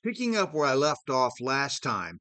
Picking up where I left off last time,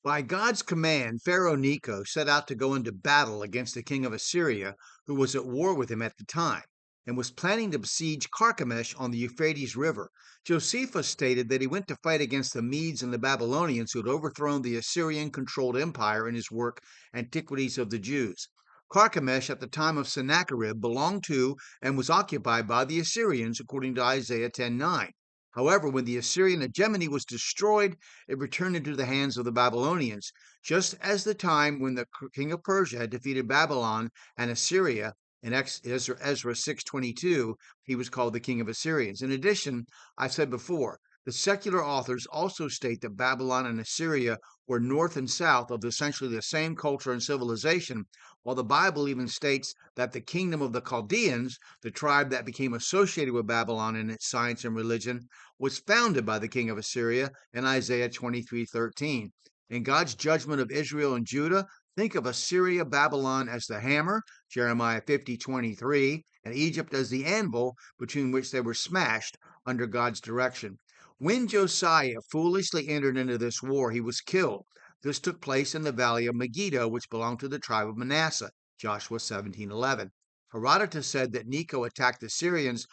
by God's command, Pharaoh Necho set out to go into battle against the king of Assyria, who was at war with him at the time, and was planning to besiege Carchemish on the Euphrates River. Josephus stated that he went to fight against the Medes and the Babylonians who had overthrown the Assyrian controlled empire in his work Antiquities of the Jews. Carchemish at the time of Sennacherib belonged to and was occupied by the Assyrians, according to Isaiah 10:9. However, when the Assyrian hegemony was destroyed, it returned into the hands of the Babylonians, just as the time when the king of Persia had defeated Babylon and Assyria in Ezra 6:22, he was called the king of Assyrians. In addition, I've said before, the secular authors also state that Babylon and Assyria were north and south of essentially the same culture and civilization, while the Bible even states that the kingdom of the Chaldeans, the tribe that became associated with Babylon in its science and religion, was founded by the king of Assyria in Isaiah 23:13. In God's judgment of Israel and Judah, think of Assyria, Babylon as the hammer, Jeremiah 50:23, and Egypt as the anvil between which they were smashed under God's direction. When Josiah foolishly entered into this war, he was killed. This took place in the valley of Megiddo, which belonged to the tribe of Manasseh, Joshua 17:11. Herodotus said that Necho attacked the Syrians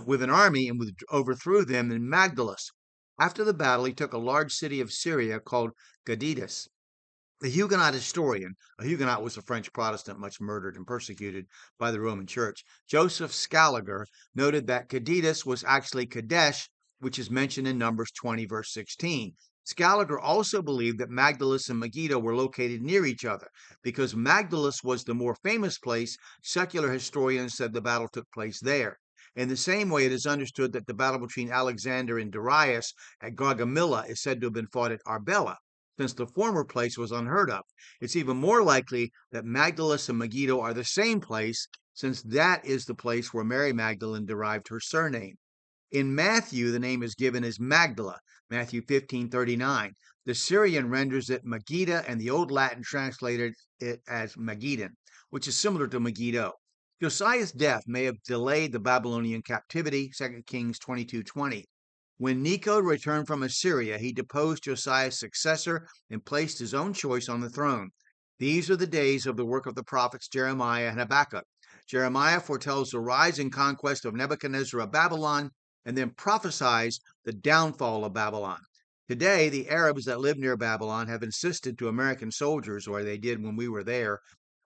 with an army and overthrew them in Magdalus. After the battle, he took a large city of Syria called Gadidas. The Huguenot historian, a Huguenot was a French Protestant much murdered and persecuted by the Roman Church, Joseph Scaliger, noted that Gadidas was actually Kadesh, which is mentioned in Numbers 20, verse 16. Scaliger also believed that Magdalus and Megiddo were located near each other. Because Magdalus was the more famous place, secular historians said the battle took place there. In the same way, it is understood that the battle between Alexander and Darius at Gaugamela is said to have been fought at Arbela, since the former place was unheard of. It's even more likely that Magdalus and Megiddo are the same place, since that is the place where Mary Magdalene derived her surname. In Matthew, the name is given as Magdala, Matthew 15:39. The Syrian renders it Megiddo, and the Old Latin translated it as Megiddo, which is similar to Megiddo. Josiah's death may have delayed the Babylonian captivity, 2 Kings 22:20. When Necho returned from Assyria, he deposed Josiah's successor and placed his own choice on the throne. These are the days of the work of the prophets Jeremiah and Habakkuk. Jeremiah foretells the rise and conquest of Nebuchadnezzar of Babylon and then prophesies the downfall of Babylon. Today, the Arabs that live near Babylon have insisted to American soldiers, or they did when we were there,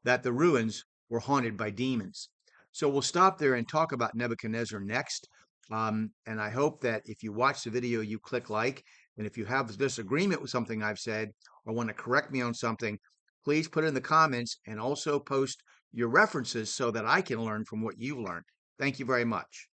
that the ruins were haunted by demons. So we'll stop there and talk about Nebuchadnezzar next. And I hope that if you watch the video, you click like. And if you have disagreement with something I've said or want to correct me on something, please put it in the comments and also post your references so that I can learn from what you've learned. Thank you very much.